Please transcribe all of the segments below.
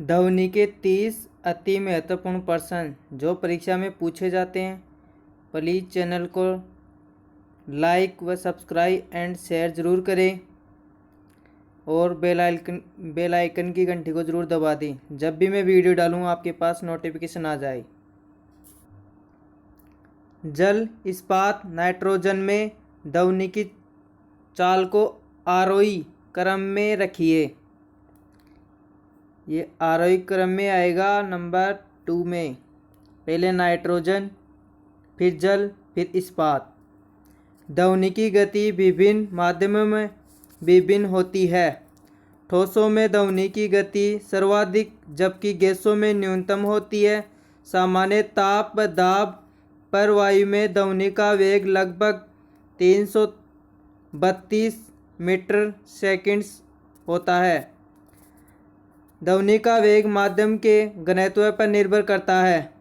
ध्वनि के 30 अति महत्वपूर्ण प्रश्न जो परीक्षा में पूछे जाते हैं। प्लीज़ चैनल को लाइक व सब्सक्राइब एंड शेयर ज़रूर करें और बेल आइकन की घंटी को ज़रूर दबा दें। जब भी मैं वीडियो डालूँ आपके पास नोटिफिकेशन आ जाए। जल, इस्पात, नाइट्रोजन में ध्वनि की चाल को आरोही क्रम में रखिए। ये आरोही क्रम में आएगा नंबर 2 में। पहले नाइट्रोजन, फिर जल, फिर इस्पात। ध्वनि की गति विभिन्न माध्यमों में विभिन्न होती है। ठोसों में ध्वनि की गति सर्वाधिक जबकि गैसों में न्यूनतम होती है। सामान्य ताप व दाब पर वायु में ध्वनि का वेग लगभग 332 मीटर सेकंड होता है। ध्वनि का वेग माध्यम के घनत्व पर निर्भर करता है।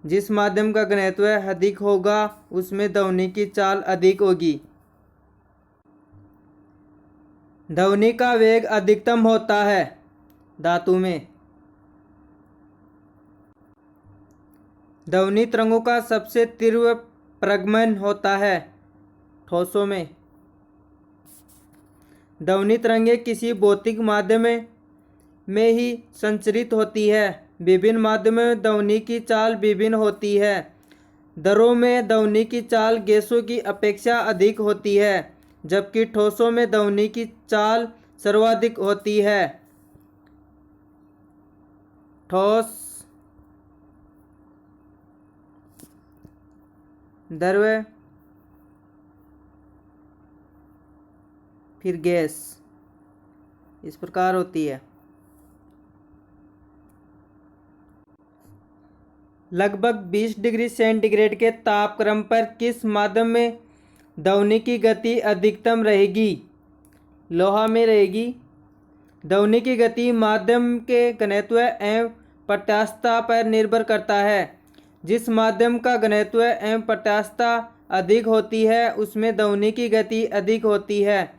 जिस माध्यम का घनत्व अधिक होगा उसमें ध्वनि की चाल अधिक होगी। ध्वनि का वेग अधिकतम होता है धातु में। ध्वनि तरंगों का सबसे तीव्र प्रगमन होता है ठोसों में। ध्वनि तरंगें किसी भौतिक माध्यम में ही संचरित होती है। विभिन्न माध्यमों में ध्वनि की चाल विभिन्न होती है। दरों में ध्वनि की चाल गैसों की अपेक्षा अधिक होती है जबकि ठोसों में ध्वनि की चाल सर्वाधिक होती है। ठोस, द्रव, फिर गैस, इस प्रकार होती है। लगभग 20 डिग्री सेंटीग्रेड के तापक्रम पर किस माध्यम में ध्वनि की गति अधिकतम रहेगी? लोहा में रहेगी। ध्वनि की गति माध्यम के घनत्व एवं प्रत्यास्थता पर निर्भर करता है। जिस माध्यम का घनत्व एवं प्रत्यास्थता अधिक होती है उसमें ध्वनि की गति अधिक होती है।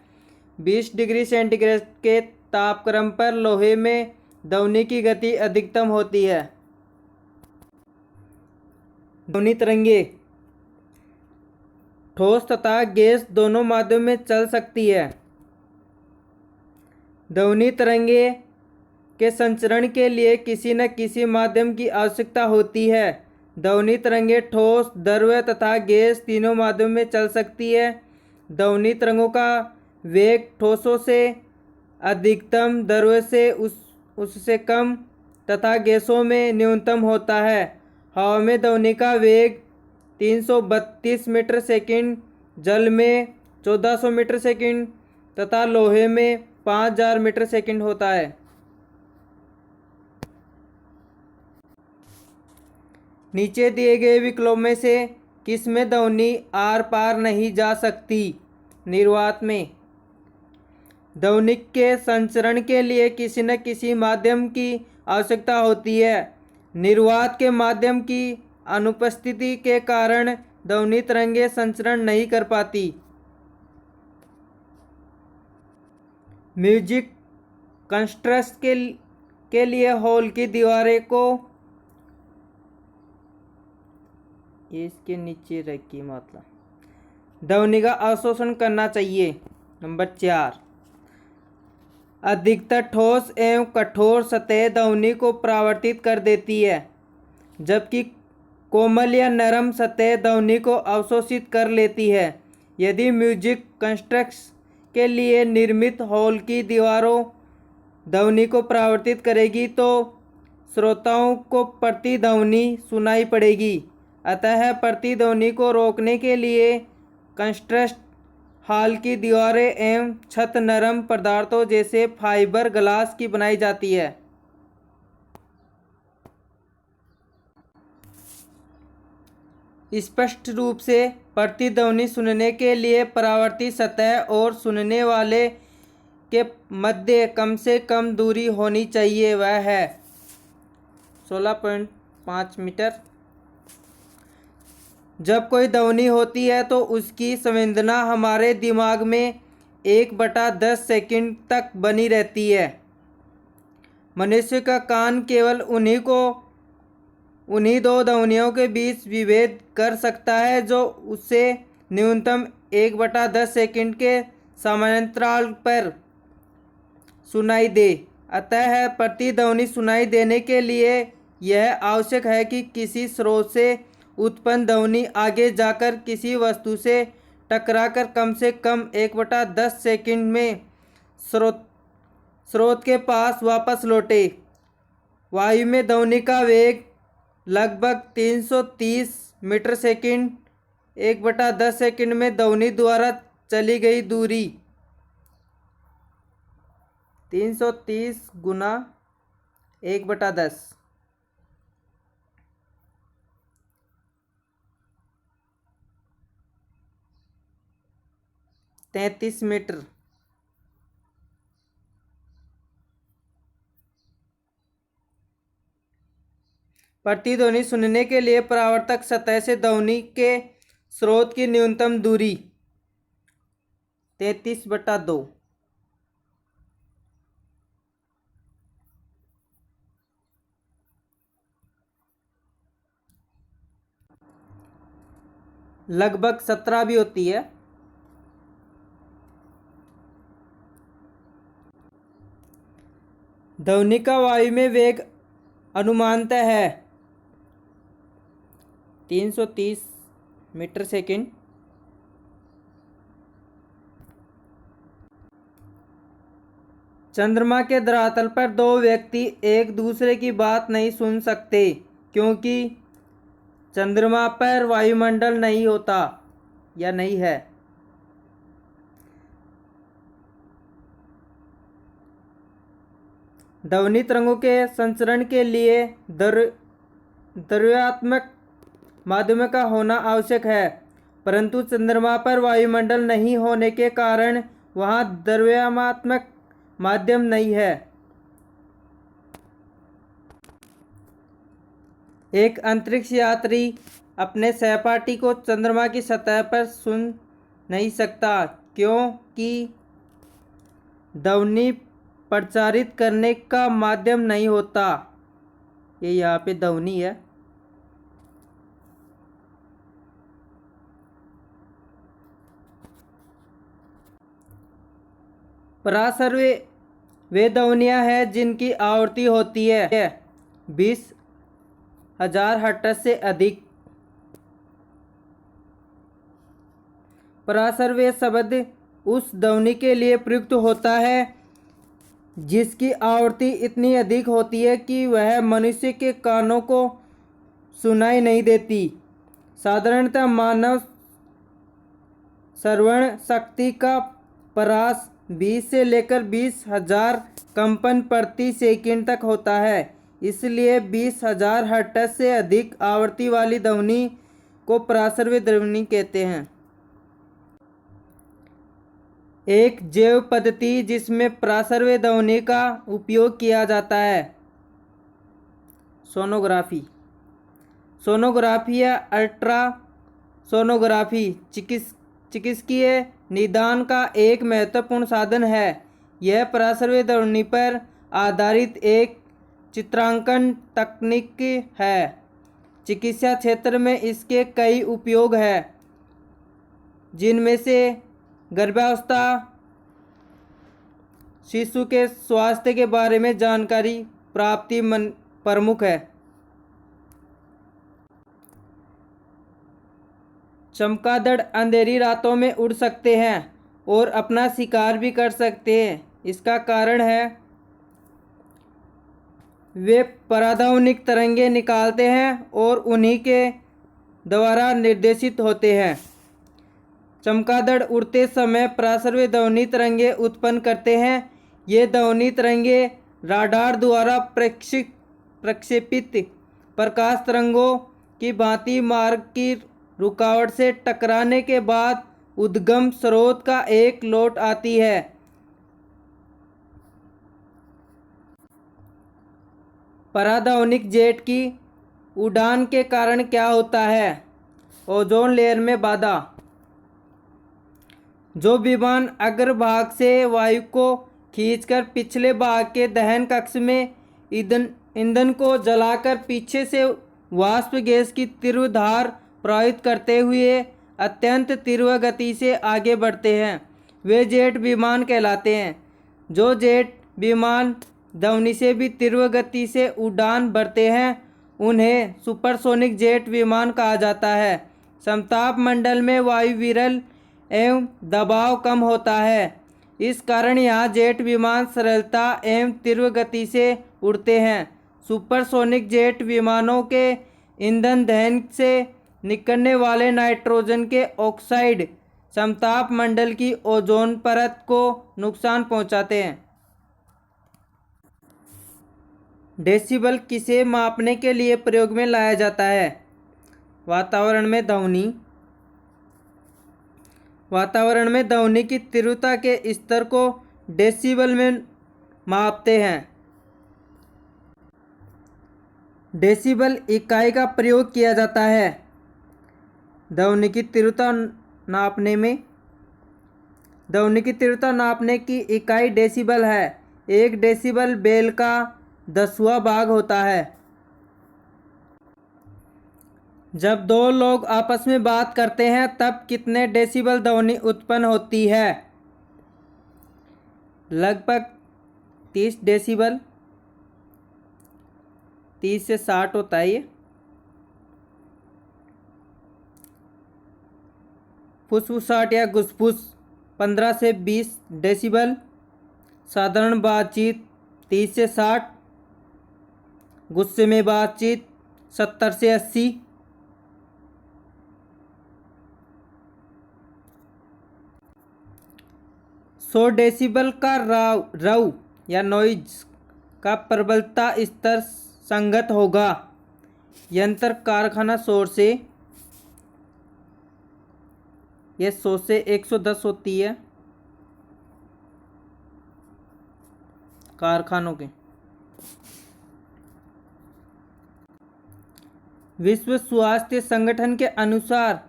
20 डिग्री सेंटीग्रेड के तापक्रम पर लोहे में ध्वनि की गति अधिकतम होती है। ध्वनि तरंगे ठोस तथा गैस दोनों माध्यम में चल सकती है। ध्वनि तरंगे के संचरण के लिए किसी न किसी माध्यम की आवश्यकता होती है। ध्वनि तरंगे ठोस, द्रव तथा गैस तीनों माध्यम में चल सकती है। ध्वनि तरंगों का वेग ठोसों से अधिकतम, द्रव से उससे कम तथा गैसों में न्यूनतम होता है। हवा में ध्वनि का वेग 332 मीटर सेकंड, जल में 1400 मीटर सेकंड तथा लोहे में 5000 मीटर सेकंड होता है। नीचे दिए गए विकल्पों में से किस में ध्वनि आर पार नहीं जा सकती? निर्वात में। ध्वनि के संचरण के लिए किसी न किसी माध्यम की आवश्यकता होती है। निर्वात के माध्यम की अनुपस्थिति के कारण ध्वनि तरंगें संचरण नहीं कर पाती। म्यूजिक कंस्ट्रक्ट के लिए हॉल की दीवारें को इसके नीचे रखी मतलब ध्वनि का अवशोषण करना चाहिए। नंबर 4, अधिकतर ठोस एवं कठोर सतह ध्वनि को परावर्तित कर देती है जबकि कोमल या नरम सतह ध्वनि को अवशोषित कर लेती है। यदि म्यूजिक कंस्ट्रक्ट्स के लिए निर्मित हॉल की दीवारों ध्वनि को परावर्तित करेगी तो श्रोताओं को प्रतिध्वनि सुनाई पड़ेगी। अतः प्रतिध्वनि को रोकने के लिए कंस्ट्रक्ट हॉल की दीवारें एवं छत नरम पदार्थों जैसे फाइबर ग्लास की बनाई जाती है। स्पष्ट रूप से प्रतिध्वनि सुनने के लिए परावर्तित सतह और सुनने वाले के मध्य कम से कम दूरी होनी चाहिए, वह है 16.5 मीटर। जब कोई ध्वनि होती है तो उसकी संवेदना हमारे दिमाग में 1/10 सेकंड तक बनी रहती है। मनुष्य का कान केवल उन्हीं दो ध्वनियों के बीच विभेद कर सकता है जो उससे न्यूनतम 1/10 सेकंड के समानांतराल पर सुनाई दे। अतः प्रतिध्वनि सुनाई देने के लिए यह आवश्यक है कि किसी स्रोत से उत्पन्न ध्वनि आगे जाकर किसी वस्तु से टकराकर कम से कम 1/10 सेकंड में स्रोत के पास वापस लौटे। वायु में ध्वनि का वेग लगभग 330 मीटर सेकंड। 1/10 सेकंड में ध्वनि द्वारा चली गई दूरी 330 गुना 1/10 33 मीटर। प्रतिध्वनि सुनने के लिए परावर्तक सतह से ध्वनि के स्रोत की न्यूनतम दूरी 33/2। लगभग 17 भी होती है। ध्वनि का वायु में वेग अनुमानतः है 330 मीटर सेकंड। चंद्रमा के धरातल पर दो व्यक्ति एक दूसरे की बात नहीं सुन सकते क्योंकि चंद्रमा पर वायुमंडल नहीं होता या नहीं है। ध्वनि तरंगों के संचरण के लिए द्रव्यात्मक माध्यम का होना आवश्यक है, परंतु चंद्रमा पर वायुमंडल नहीं होने के कारण वहाँ द्रव्यात्मक माध्यम नहीं है। एक अंतरिक्ष यात्री अपने सहपाठी को चंद्रमा की सतह पर सुन नहीं सकता क्योंकि ध्वनि प्रचारित करने का माध्यम नहीं होता। ये यहाँ पे ध्वनि है। पराशर वे ध्वनियाँ हैं जिनकी आवृत्ति होती है 20,000 हर्ट्ज से अधिक। पराशर वे शब्द उस ध्वनि के लिए प्रयुक्त होता है जिसकी आवृत्ति इतनी अधिक होती है कि वह मनुष्य के कानों को सुनाई नहीं देती। साधारणतः मानव श्रवण शक्ति का परास 20 से लेकर 20,000 कंपन प्रति सेकंड तक होता है। इसलिए 20,000 हर्ट्ज से अधिक आवृत्ति वाली ध्वनि को पराशर ध्वनि कहते हैं। एक जैव पद्धति जिसमें पराशर ध्वनि का उपयोग किया जाता है सोनोग्राफी। सोनोग्राफी या अल्ट्रासोनोग्राफी चिकित्सकीय निदान का एक महत्वपूर्ण साधन है। यह पराशर ध्वनि पर आधारित एक चित्रांकन तकनीक है। चिकित्सा क्षेत्र में इसके कई उपयोग हैं जिनमें से गर्भावस्था शिशु के स्वास्थ्य के बारे में जानकारी प्राप्ति प्रमुख है। चमगादड़ अंधेरी रातों में उड़ सकते हैं और अपना शिकार भी कर सकते हैं। इसका कारण है वे पराध्वनिक तरंगें निकालते हैं और उन्हीं के द्वारा निर्देशित होते हैं। चमगादड़ उड़ते समय पराशर ध्वनि तरंगें उत्पन्न करते हैं। ये ध्वनि तरंगें राडार द्वारा प्रक्षेपित प्रकाश तरंगों की भांति मार्ग की रुकावट से टकराने के बाद उद्गम स्रोत का एक लौट आती है। पराध्वनिक जेट की उड़ान के कारण क्या होता है? ओजोन लेयर में बाधा। जो विमान अग्रभाग से वायु को खींचकर पिछले भाग के दहन कक्ष में ईंधन को जलाकर पीछे से वाष्प गैस की तीव्र धार प्रवाहित करते हुए अत्यंत तीव्र गति से आगे बढ़ते हैं, वे जेट विमान कहलाते हैं। जो जेट विमान ध्वनि से भी तीव्र गति से उड़ान भरते हैं उन्हें सुपरसोनिक जेट विमान कहा जाता है। समताप मंडल में वायु विरल एवं दबाव कम होता है, इस कारण यहाँ जेट विमान सरलता एवं तीव्र गति से उड़ते हैं। सुपरसोनिक जेट विमानों के ईंधन दहन से निकलने वाले नाइट्रोजन के ऑक्साइड समताप मंडल की ओजोन परत को नुकसान पहुंचाते हैं। डेसिबल किसे मापने के लिए प्रयोग में लाया जाता है? वातावरण में ध्वनि की तीव्रता के स्तर को डेसिबल में मापते हैं। डेसिबल इकाई का प्रयोग किया जाता है ध्वनि की तीव्रता नापने में। ध्वनि की तीव्रता नापने की इकाई डेसिबल है। 1 डेसिबल बेल का 10वां भाग होता है। जब दो लोग आपस में बात करते हैं तब कितने डेसिबल ध्वनि उत्पन्न होती है? लगभग 30 डेसिबल। 30 से 60 होता है ये। फुसफुसाहट या गुसफुस 15 से 20 डेसिबल। साधारण बातचीत 30 से 60। गुस्से में बातचीत 70 से 80। सौ डेसिबल का रव या नॉइज का प्रबलता स्तर संगत होगा यंत्र कारखाना शोर से। यह 100 से 110 होती है कारखानों के। विश्व स्वास्थ्य संगठन के अनुसार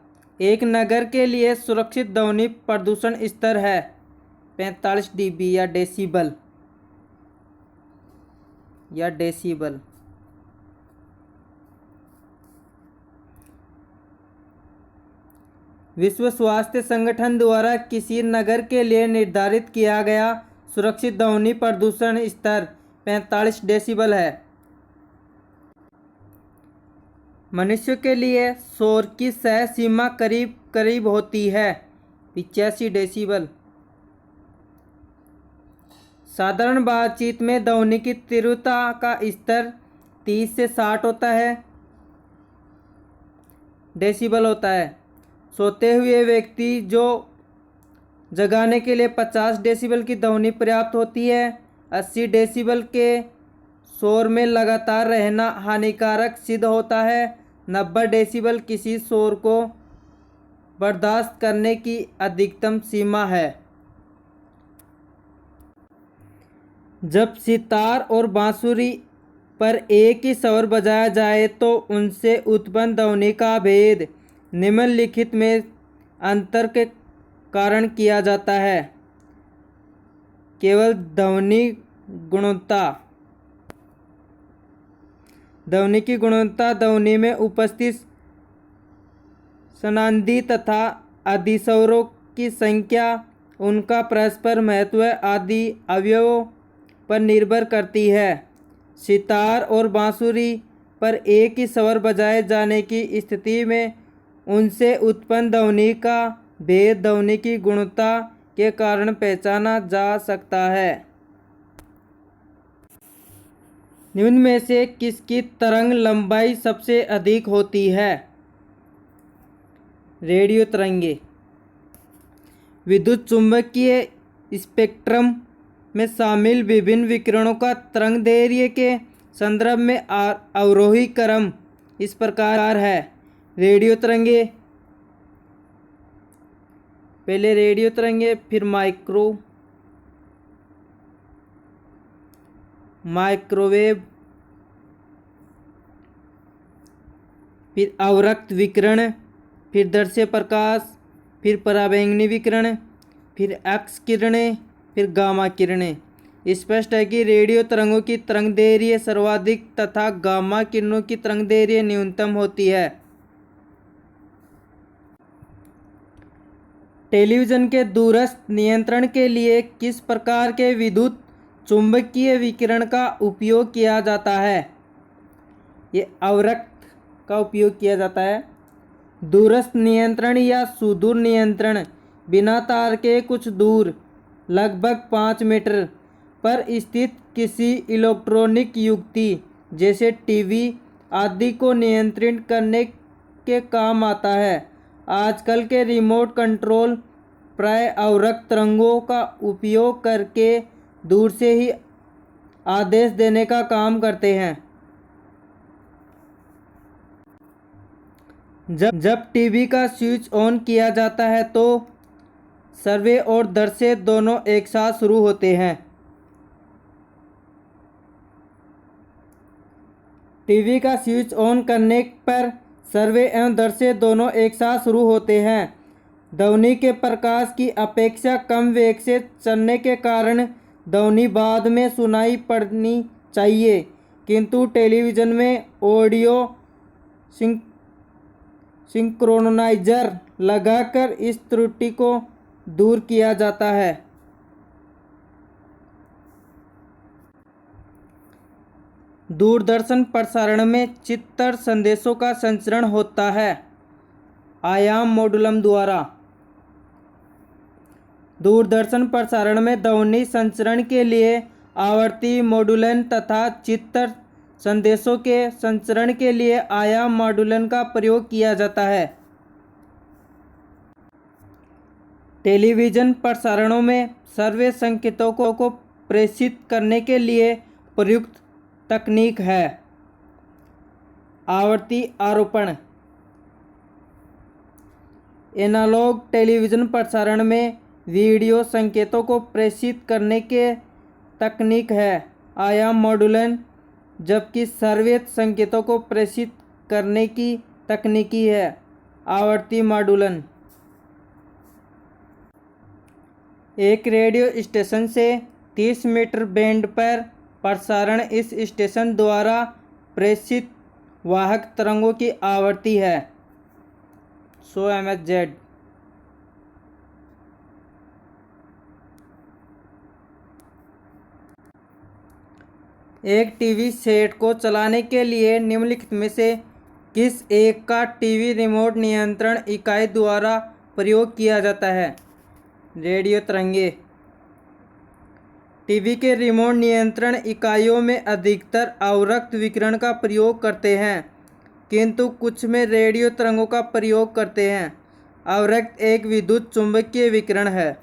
एक नगर के लिए सुरक्षित ध्वनि प्रदूषण स्तर है 45 dB या डेसिबल। विश्व स्वास्थ्य संगठन द्वारा किसी नगर के लिए निर्धारित किया गया सुरक्षित ध्वनि प्रदूषण स्तर 45 डेसिबल है। मनुष्य के लिए शोर की सह सीमा करीब करीब होती है 85 डेसिबल। साधारण बातचीत में ध्वनि की तीव्रता का स्तर 30 से 60 होता है डेसिबल होता है। सोते हुए व्यक्ति जो जगाने के लिए 50 डेसिबल की ध्वनि पर्याप्त होती है। 80 डेसिबल के शोर में लगातार रहना हानिकारक सिद्ध होता है। 90 डेसिबल किसी शोर को बर्दाश्त करने की अधिकतम सीमा है। जब सितार और बांसुरी पर एक ही स्वर बजाया जाए तो उनसे उत्पन्न ध्वनि का भेद निम्नलिखित में अंतर के कारण किया जाता है। केवल ध्वनि गुणवत्ता। ध्वनि की गुणवत्ता ध्वनि में उपस्थित सनांदी तथा अधिस्वरों की संख्या, उनका परस्पर महत्व आदि अवयवों पर निर्भर करती है। सितार और बांसुरी पर एक ही स्वर बजाए जाने की स्थिति में उनसे उत्पन्न ध्वनि का भेद ध्वनि की गुणवत्ता के कारण पहचाना जा सकता है। निम्न में से किसकी तरंग लंबाई सबसे अधिक होती है? रेडियो तरंगे। विद्युत चुंबकीय स्पेक्ट्रम में शामिल विभिन्न विकिरणों का तरंगदैर्घ्य के संदर्भ में अवरोही क्रम इस प्रकार है। रेडियो तरंगे, पहले रेडियो तरंगे, फिर माइक्रोवेव, फिर अवरक्त विकिरण, फिर दृश्य प्रकाश, फिर पराबैंगनी विकिरण, फिर एक्स किरणें, फिर गामा किरणें। स्पष्ट है कि रेडियो तरंगों की तरंगदैर्घ्य सर्वाधिक तथा गामा किरणों की तरंगदैर्घ्य न्यूनतम होती है। टेलीविज़न के दूरस्थ नियंत्रण के लिए किस प्रकार के विद्युत चुंबकीय विकिरण का उपयोग किया जाता है? ये अवरक्त का उपयोग किया जाता है। दूरस्थ नियंत्रण या सुदूर नियंत्रण बिना तार के कुछ दूर लगभग 5 मीटर पर स्थित किसी इलेक्ट्रॉनिक युक्ति जैसे टीवी आदि को नियंत्रित करने के काम आता है। आजकल के रिमोट कंट्रोल प्राय अवरक्त तरंगों का उपयोग करके दूर से ही आदेश देने का काम करते हैं। जब टीवी का स्विच ऑन किया जाता है तो सर्वे और दृश्य दोनों एक साथ शुरू होते हैं। टीवी का स्विच ऑन करने पर सर्वे एवं दृश्य दोनों एक साथ शुरू होते हैं। ध्वनि के प्रकाश की अपेक्षा कम वेग से चलने के कारण ध्वनि बाद में सुनाई पड़नी चाहिए, किंतु टेलीविज़न में ऑडियो सिंक्रोनाइज़र लगाकर इस त्रुटि को दूर किया जाता है। दूरदर्शन प्रसारण में चित्र संदेशों का संचरण होता है आयाम मॉड्यूलम द्वारा। दूरदर्शन प्रसारण में ध्वनि संचरण के लिए आवर्ती मॉड्यूलन तथा चित्र संदेशों के संचरण के लिए आयाम मॉड्यूलन का प्रयोग किया जाता है। टेलीविज़न प्रसारणों में सर्वे संकेतों को प्रेषित करने के लिए प्रयुक्त तकनीक है आवर्ती आरोपण। एनालॉग टेलीविज़न प्रसारण में वीडियो संकेतों को प्रेषित करने के तकनीक है आयाम मॉड्यूलन, जबकि सर्वे संकेतों को प्रेषित करने की तकनीकी है आवर्ती मॉड्यूलन। एक रेडियो स्टेशन से 30 मीटर बैंड पर प्रसारण इस स्टेशन द्वारा प्रेषित वाहक तरंगों की आवृत्ति है 100 MHz। एक टीवी सेट को चलाने के लिए निम्नलिखित में से किस एक का टीवी रिमोट नियंत्रण इकाई द्वारा प्रयोग किया जाता है? रेडियो तरंगे। टीवी के रिमोट नियंत्रण इकाइयों में अधिकतर अवरक्त विकिरण का प्रयोग करते हैं, किंतु कुछ में रेडियो तरंगों का प्रयोग करते हैं। अवरक्त एक विद्युत चुंबकीय विकिरण है।